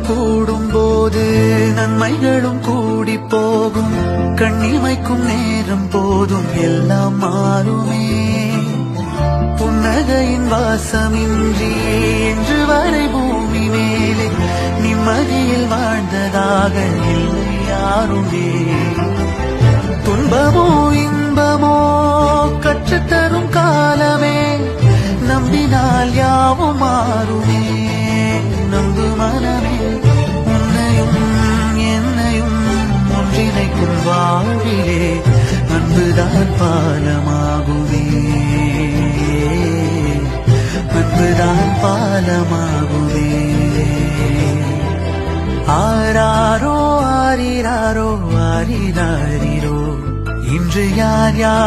கூடும் போது நன்மைகளும் கூடி போகும். கண்ணிமைக்கும் நேரம் போதும் எல்லாம் மாறுமே. புன்னகையின் வாசமின்றி என்று வரை பூமி மேலே நிம்மதியில் வாழ்ந்ததாக இல்லை யாருமே. துன்பமோ இன்பமோ கற்றுத்தரும் காலமே, நம்பினால் யாவும் மாறுமே. நம்பு மனமே, உன்னையும் என்னையும் ஒன்றிணைக்கும் வாழ்விலே அன்புதான் பாலமாகுமே. அன்புதான் பாலமாகுமே. ஆராரோ ஆரிராரோ ஆரிராரிரோ இன்று யார் யார்